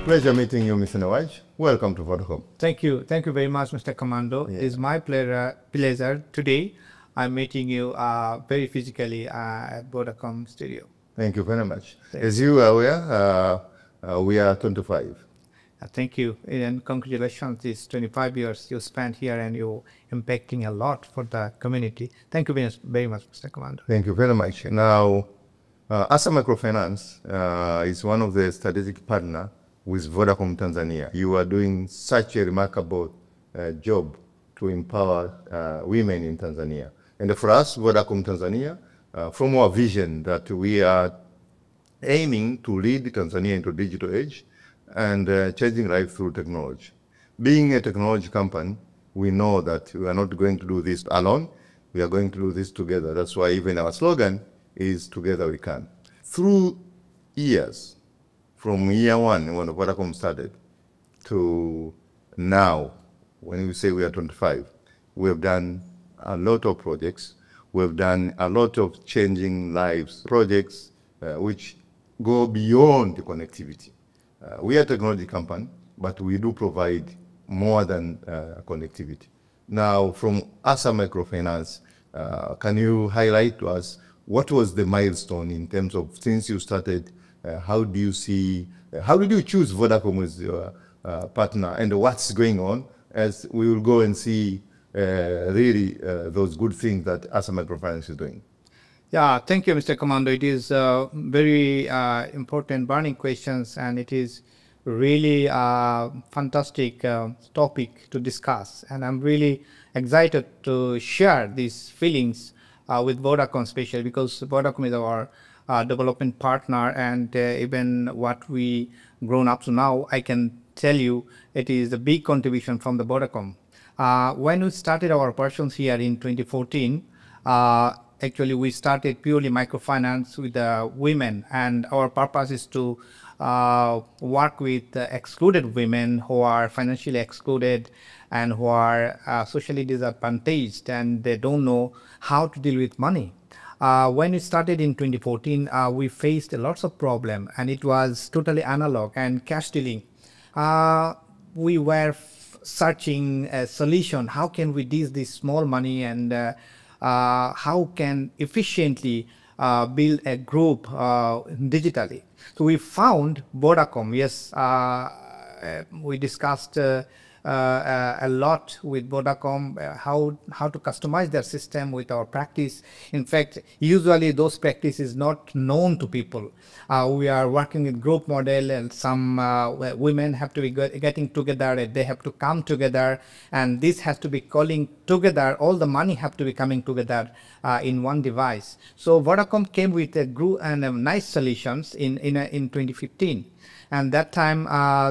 Pleasure meeting you, Mr. Nawaj. Welcome to Vodacom. Thank you. Thank you very much, Mr. Commando. Yeah. It's my pleasure today. I'm meeting you very physically at Vodacom studio. Thank you very much. As you are aware, we are 25. Thank you, and congratulations. These 25 years you spent here and you're impacting a lot for the community. Thank you very much, Mr. Commando. Thank you very much. Now, Asa Microfinance is one of the strategic partner with Vodacom Tanzania. You are doing such a remarkable job to empower women in Tanzania. And for us, Vodacom Tanzania, from our vision that we are aiming to lead Tanzania into digital age and changing life through technology. Being a technology company, we know that we are not going to do this alone. We are going to do this together. That's why even our slogan is "Together we can." Through years, from year one when Vodacom started to now, when we say we are 25, we have done a lot of projects. We've done a lot of changing lives projects which go beyond the connectivity. We are a technology company, but we do provide more than connectivity. Now, from Asa Microfinance, can you highlight to us what was the milestone in terms of since you started? How do you see? How did you choose Vodacom as your partner, and what's going on? As we will go and see really those good things that Asa Microfinance is doing. Yeah, thank you, Mr. Commando. It is very important burning questions, and it is really a fantastic topic to discuss. And I'm really excited to share these feelings with Vodacom, especially because Vodacom is our development partner, and even what we grown up to now, I can tell you it is a big contribution from the Vodacom. When we started our operations here in 2014, actually, we started purely microfinance with women, and our purpose is to work with excluded women who are financially excluded and who are socially disadvantaged, and they don't know how to deal with money. When we started in 2014, we faced lots of problems, and it was totally analog and cash dealing. We were searching a solution. How can we deal this small money, and how can efficiently build a group digitally? So we found Vodacom. Yes, we discussed a lot with Vodacom how to customize their system with our practice. In fact, usually those practices not known to people. We are working with group model, and some women have to be getting together, and they have to come together, and this has to be calling together. All the money have to be coming together in one device. So Vodacom came with a group and nice solutions in 2015. And that time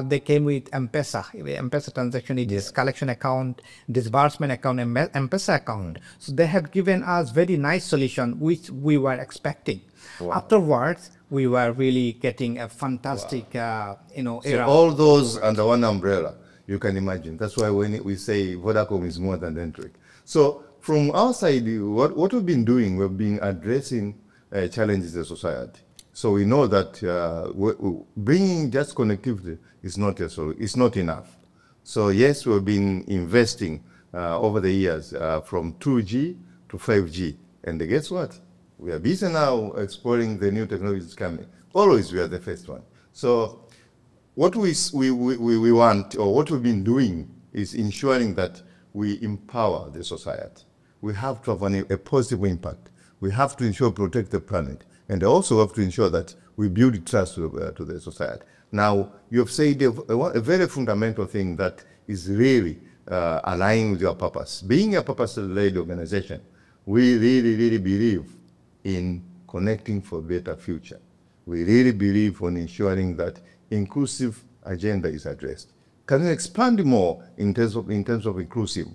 they came with M-Pesa. M-Pesa transaction is collection account, disbursement account, and M-Pesa account. So they have given us very nice solution which we were expecting. Wow. Afterwards, we were really getting a fantastic, era. So all those under one umbrella, you can imagine. That's why when we say Vodacom is more than Dentric. So from our side, what we've been doing, we've been addressing challenges in society. So we know that bringing just connectivity is not enough. So yes, we've been investing over the years from 2G to 5G. And guess what? We are busy now exploring the new technologies coming. Always we are the first one. So what we want, or what we've been doing, is ensuring that we empower the society. We have to have a positive impact. We have to ensure protect the planet. And also have to ensure that we build trust to the society. Now, you have said a very fundamental thing that is really aligning with your purpose. Being a purpose-led organization, we really, really believe in connecting for a better future. We really believe in ensuring that inclusive agenda is addressed. Can you expand more in terms of inclusive?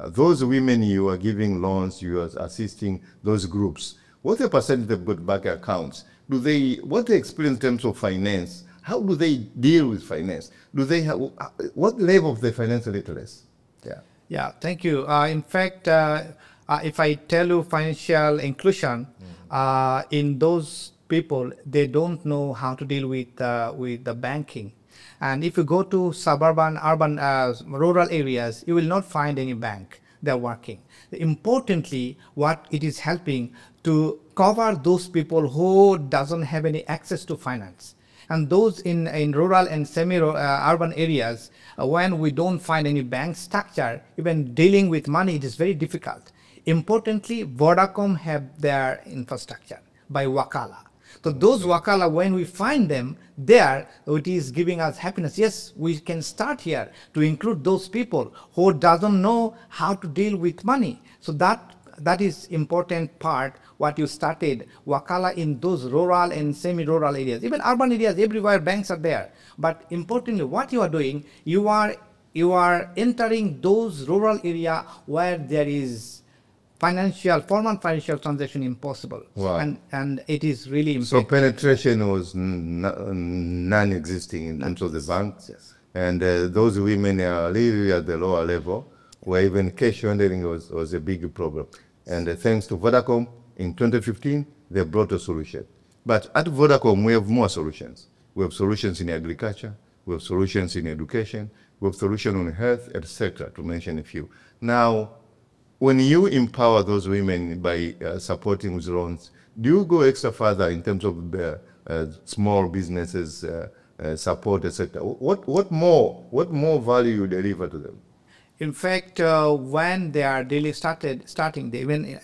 Those women you are giving loans, you are assisting those groups. What's the percentage of good bank accounts? What they experience in terms of finance? How do they deal with finance? Do they have, what level of the financial literacy? Yeah, thank you. In fact, if I tell you financial inclusion, in those people, they don't know how to deal with the banking. And if you go to suburban, urban, rural areas, you will not find any bank they're working. Importantly, what it is helping to cover those people who doesn't have any access to finance. And those in rural and semi-urban areas, when we don't find any bank structure, even dealing with money, it is very difficult. Importantly, Vodacom have their infrastructure by Wakala. So those Wakala, when we find them there, it is giving us happiness. Yes, we can start here to include those people who doesn't know how to deal with money. So that is important part, what you started, Wakala in those rural and semi-rural areas. Even urban areas, everywhere banks are there. But importantly, what you are doing, you are entering those rural area where there is formal financial transaction impossible. Wow. And it is really important. So penetration was non-existing in terms of the banks. Yes. And those women are really at the lower level, where even cash handling was a big problem. And thanks to Vodacom, in 2015, they brought a solution. But at Vodacom, we have more solutions. We have solutions in agriculture, we have solutions in education, we have solutions on health, etc., to mention a few. Now, when you empower those women by supporting with loans, do you go extra further in terms of small businesses support, etc.? What more value you deliver to them? In fact, when they are really starting, they even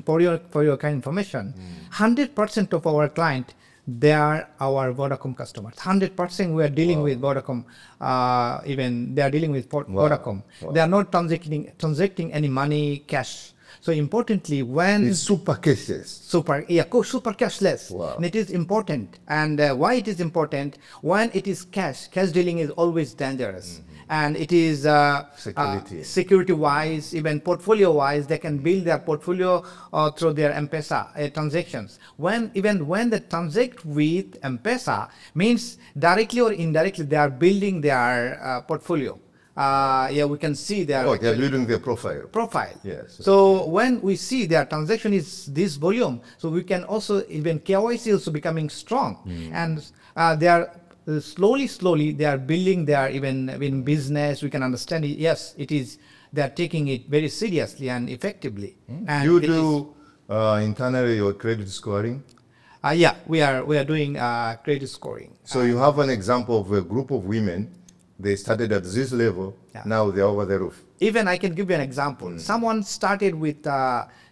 for your kind information, 100% of our client, they are our Vodacom customers. 100% we are dealing with Vodacom. Even they are dealing with Vodacom. Wow. They are not transacting any money cash. So importantly, when it's super cashless. Super cashless. Wow. And it is important. And why it is important? When it is cash dealing is always dangerous. And it is security-wise, even portfolio-wise, they can build their portfolio through their M-Pesa transactions. Even when they transact with M-Pesa, means directly or indirectly, they are building their portfolio. Yeah, we can see they are building their profile. Yes. So when we see their transaction is this volume, so we can also, even KYC also becoming strong. And they are slowly they are building their even business. We can understand it. Yes, it is. They are taking it very seriously and effectively. And you do internally your credit scoring? Yeah, we are doing credit scoring. So you have an example of a group of women. They started at this level. Yeah. Now they're over the roof. Even I can give you an example. Someone started with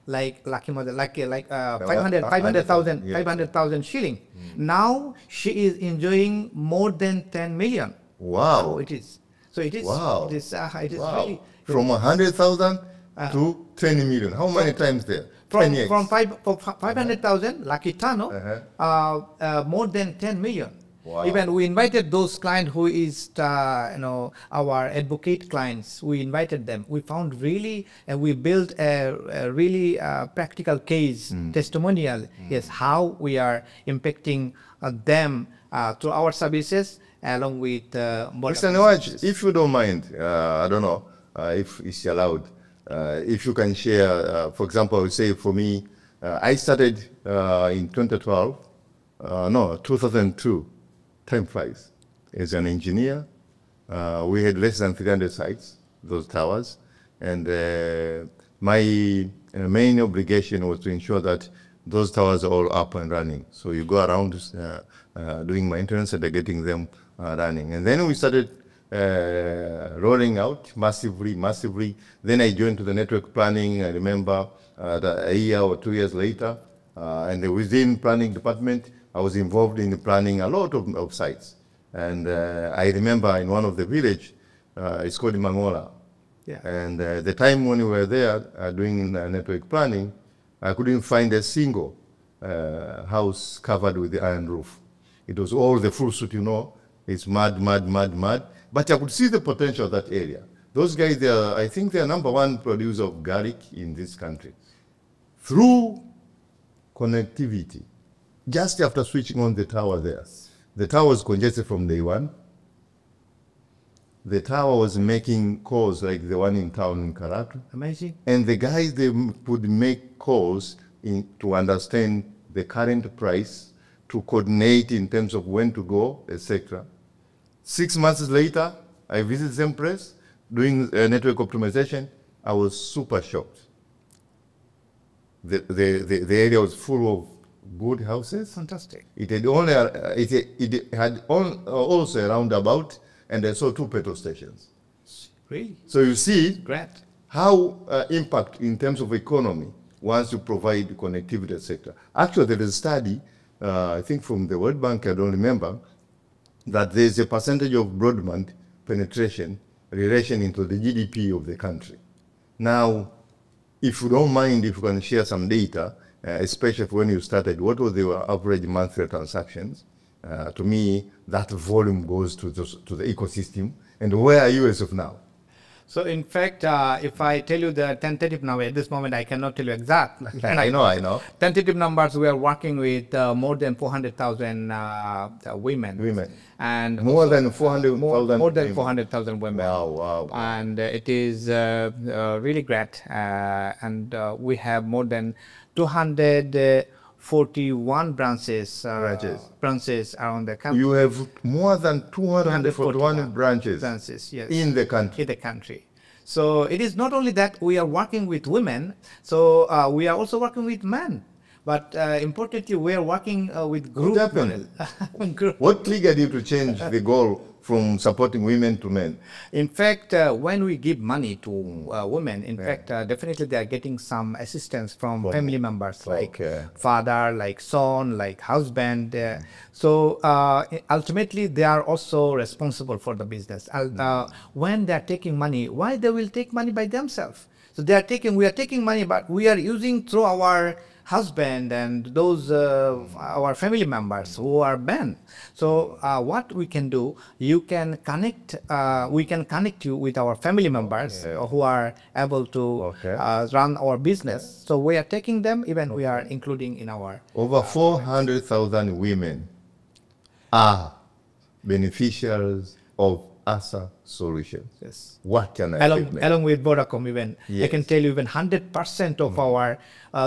like 500,000 shilling. Now she is enjoying more than 10 million. Wow. So it is. Wow. It is wow. really From 100,000 to 20 million. How many times there? From 500,000, Lucky Tano, more than 10 million. Wow. Even we invited those clients who is, our advocate clients. We invited them. We found really, and we built a really practical case, testimonial. Yes, how we are impacting them through our services along with Mr. Nawaj, if you don't mind, I don't know if it's allowed, if you can share, for example, I would say for me, I started in 2002. Time flies. As an engineer, we had less than 300 sites, those towers, and my main obligation was to ensure that those towers are all up and running. So you go around doing maintenance and getting them running. And then we started rolling out massively. Then I joined to the network planning. I remember a year or 2 years later, and within planning department, I was involved in planning a lot of sites. And I remember in one of the village, it's called Mangola. Yeah. And the time when we were there doing network planning, I couldn't find a single house covered with the iron roof. It was all the full suit, it's mud. But I could see the potential of that area. Those guys, I think they're #1 producer of garlic in this country. Through connectivity, just after switching on the tower there, the tower was congested from day one. The tower was making calls like the one in town in Karatu. Amazing. And the guys, they would make calls to understand the current price, to coordinate in terms of when to go, etc. 6 months later, I visited the same place, doing network optimization. I was super shocked. The area was full of good houses. Fantastic. It had only it had also a roundabout, and I saw 2 petrol stations. Really? So you see Great. how impact in terms of economy once you provide connectivity sector. Actually, there is a study, I think from the World Bank, I don't remember, that there is a percentage of broadband penetration relation into the GDP of the country. Now, if you don't mind, if you can share some data, especially when you started, what was the average monthly transactions? To me, that volume goes to the ecosystem. And where are you as of now? So in fact, if I tell you the tentative number, at this moment I cannot tell you exact. I know. Tentative numbers, we are working with more than 400,000 women. And more than 400,000 more than 400,000 women. Wow. And it is really great. And we have more than 241 branches around the country. You have more than 241 branches yes, in the country. In the country. So it is not only that we are working with women, so we are also working with men. But importantly, we are working with group. What happened? What triggered you to change the goal from supporting women to men? In fact, when we give money to women, in fact, definitely they are getting some assistance from family members, like father, like son, like husband. So ultimately, they are also responsible for the business. When they are taking money, why they will take money by themselves? So we are taking money, but we are using through our husband and those our family members who are men. So what we can do, we can connect you with our family members who are able to run our business. So we are taking them, even we are including in our over 400,000 women are beneficiaries of ASA solutions. Yes. What can I along with Vodacom, even I can tell you, even 100% of our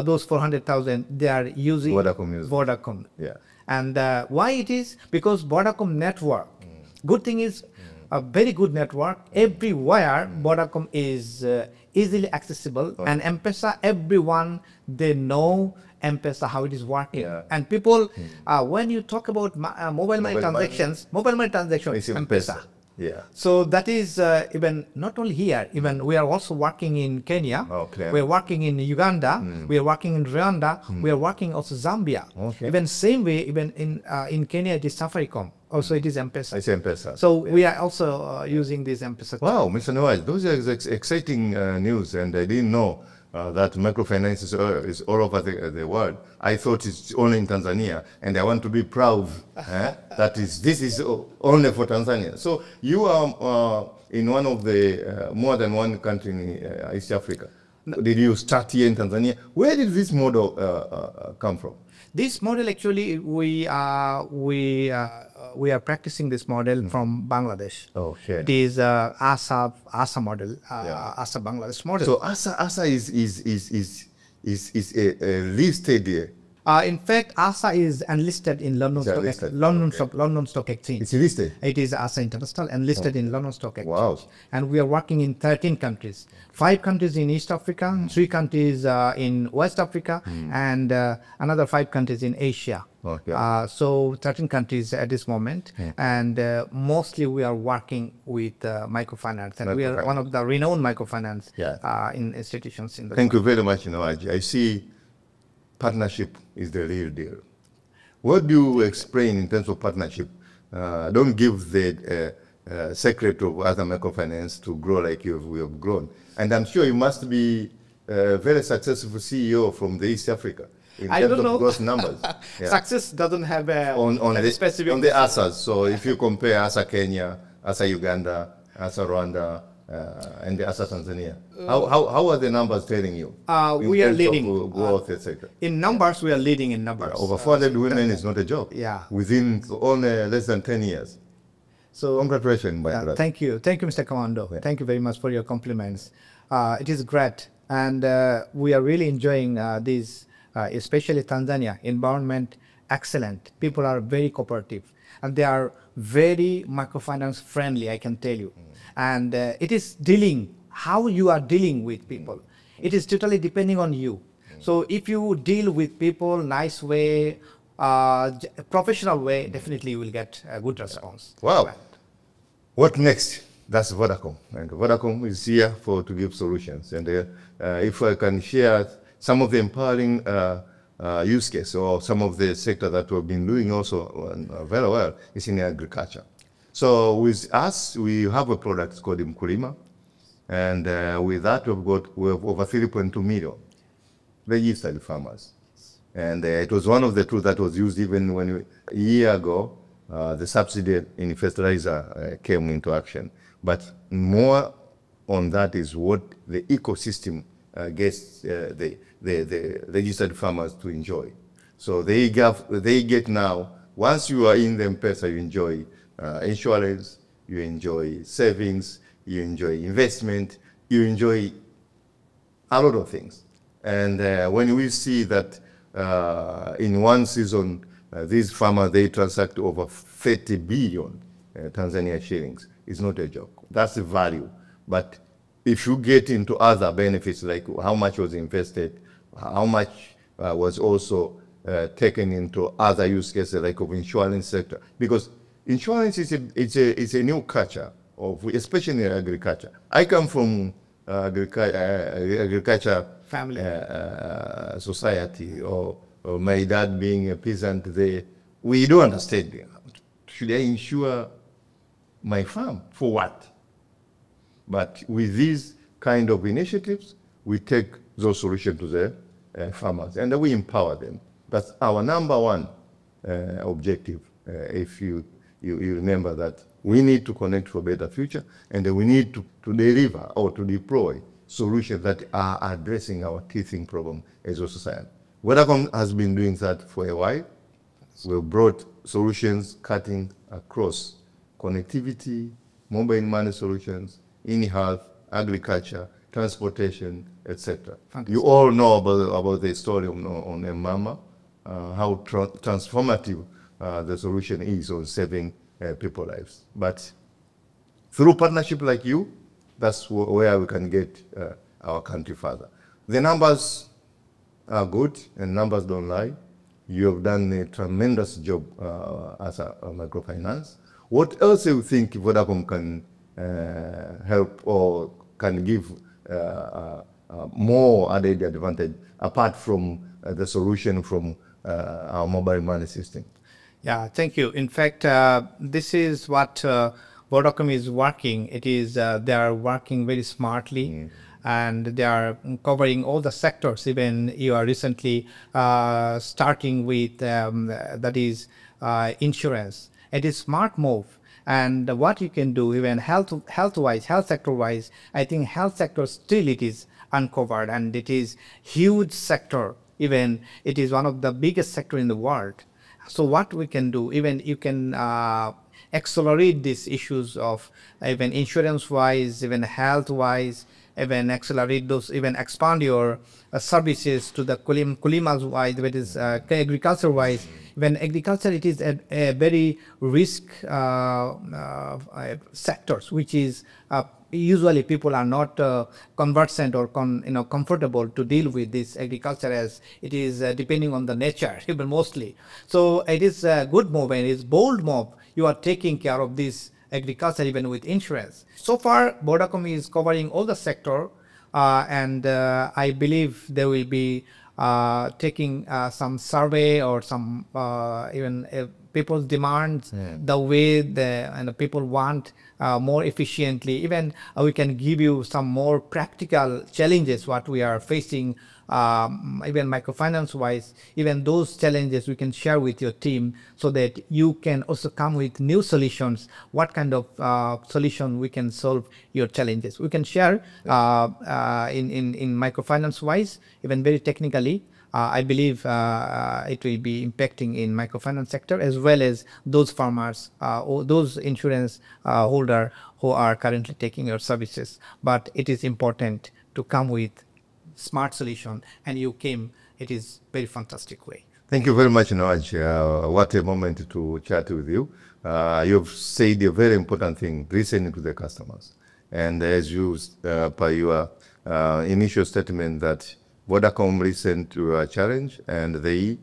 those 400,000, they are using Vodacom. Yeah. And why it is? Because Vodacom network. Good thing is a very good network. Everywhere Vodacom is easily accessible, and M-Pesa, everyone they know M-Pesa, how it is working. And people, when you talk about mobile money transactions is M-Pesa. Yeah. So that is even not only here, even we are also working in Kenya, we are working in Uganda, we are working in Rwanda, we are working also Zambia. Even same way, even in Kenya it is Safaricom. Also it is M-Pesa. It's M-Pesa. So we are also using this M-Pesa. Wow, Mr. Nawaz, those are exciting news, and I didn't know that microfinance is all over the world. I thought it's only in Tanzania, and I want to be proud that this is only for Tanzania. So you are in one of the more than one country in East Africa. Did you start here in Tanzania? Where did this model come from? This model, actually, we are practicing this model from Bangladesh. Okay. It is ASA model, ASA Bangladesh model. So ASA is a listed here. In fact, ASA is unlisted in London Stock Exchange. It's listed? It is ASA International and listed in London Stock Exchange. Wow. And we are working in 13 countries. 5 countries in East Africa, 3 countries in West Africa, and another 5 countries in Asia. So 13 countries at this moment. And mostly we are working with microfinance. And we are one of the renowned microfinance in institutions in the Thank you very much, Nawaji. I see partnership is the real deal. What do you explain in terms of partnership? Don't give the secret of other microfinance to grow like we have grown. And I'm sure you must be a very successful CEO from the East Africa in terms of gross numbers. Success doesn't have on specific on the ASAs. So if you compare ASA Kenya, ASA Uganda, ASA Rwanda, and the ASA Tanzania, how are the numbers telling you? We are leading growth, etc. In numbers. We are leading in numbers. Over 400 women is not a joke. Within only less than 10 years. So congratulations, my brother. Thank you, Mr. Commando. Thank you very much for your compliments. It is great, and we are really enjoying this, especially Tanzania environment excellent. People are very cooperative, and they are very microfinance friendly, I can tell you. And it is dealing, how you are dealing with people. It is totally depending on you. So if you deal with people nice way, professional way, definitely you will get a good response. Wow. What next? That's Vodacom. And Vodacom is here to give solutions. And if I can share some of the empowering use case or some of the sector that we've been doing also very well is in agriculture. So with us, we have a product called Mkulima. And with that, we have over 3.2 million registered farmers. And it was one of the tools that was used even when a year ago, the subsidy in fertilizer came into action. But more on that is what the ecosystem gets the registered farmers to enjoy. So they get now, once you are in the M-Pesa, you enjoy insurance, you enjoy savings, you enjoy investment, you enjoy a lot of things. And when we see that in one season, these farmers, they transact over 30 billion Tanzania shillings. It's not a joke. That's the value. But if you get into other benefits, like how much was invested, how much was also taken into other use cases, like of insurance sector, because insurance is a new culture, especially in agriculture. I come from agriculture Family. Society, or my dad being a peasant, we don't understand. Should I insure my farm? For what? But with these kind of initiatives, we take those solutions to the farmers, and we empower them. That's our number one objective. If you remember that we need to connect for a better future, and we need to deliver or to deploy solutions that are addressing our teething problem as a society. Vodacom has been doing that for a while. We've brought solutions cutting across connectivity, mobile money solutions, in health, agriculture, transportation, etc. You all know about the story on Mama, how transformative the solution is on saving people's lives. But through partnership like you, that's where we can get our country further. The numbers are good, and numbers don't lie. You have done a tremendous job as a microfinance. What else do you think Vodacom can help or can give more added advantage apart from the solution from our mobile money system? Yeah, thank you. In fact, this is what Vodacom is working. It is they are working very smartly, and they are covering all the sectors. Even you are recently starting with that is insurance. It is smart move. And what you can do, even health sector wise, I think health sector still it is uncovered, and it is huge sector. Even it is one of the biggest sector in the world. So what we can do, even you can accelerate these issues of even insurance wise, even health wise, even accelerate those, even expand your services to the Kulimas wise, that is agriculture wise. When agriculture, it is a very risk sectors, which is usually people are not conversant or comfortable to deal with this agriculture, as it is depending on the nature even mostly. So it is a good move, and it is bold move. You are taking care of this agriculture even with insurance. So far, Vodacom is covering all the sector, and I believe there will be taking some survey or some even people's demands, the way the people want more efficiently. Even we can give you some more practical challenges what we are facing, even microfinance wise. Even those challenges we can share with your team, so that you can also come with new solutions. What kind of solution we can solve your challenges? We can share in microfinance wise, even very technically. I believe it will be impacting in microfinance sector, as well as those farmers or those insurance holder who are currently taking your services. But it is important to come with smart solution, and you came. It is very fantastic way. Thank you very much, Nawaj. What a moment to chat with you. You've said a very important thing, listening to the customers. And as you, per your initial statement, that Vodacom listened to a challenge and they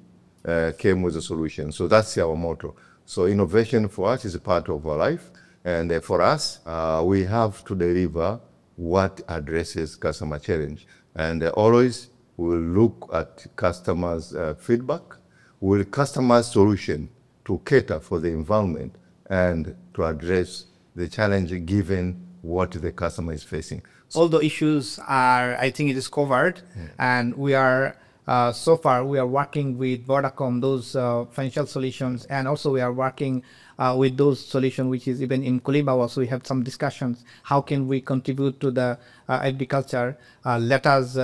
came with a solution. So that's our motto. So innovation for us is a part of our life. And for us, we have to deliver what addresses customer challenge. And always we'll look at customers' feedback, we'll customize solution to cater for the environment and to address the challenge given what the customer is facing. All the issues are, I think it is covered, and we are, so far we are working with Vodacom, those financial solutions, and also we are working with those solutions which is even in Kuliba also we have some discussions. How can we contribute to the agriculture? Let us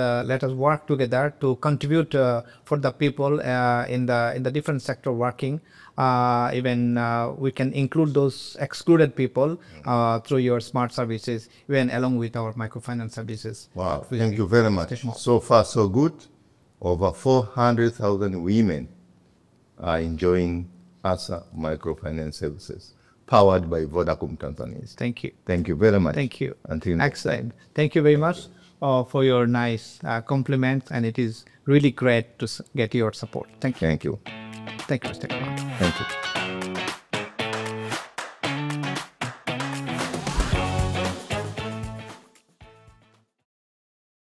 work together to contribute for the people in the different sector working. Even we can include those excluded people through your smart services, even along with our microfinance services. Wow, thank you very much. So far, so good. Over 400,000 women are enjoying ASA microfinance services, powered by Vodacom Tanzania. Thank you. Thank you very much. Thank you. Until next time. Thank you very much for your nice compliments, and it is really great to get your support. Thank you. Thank you. Thank you, Mr. Kamal. Thank you.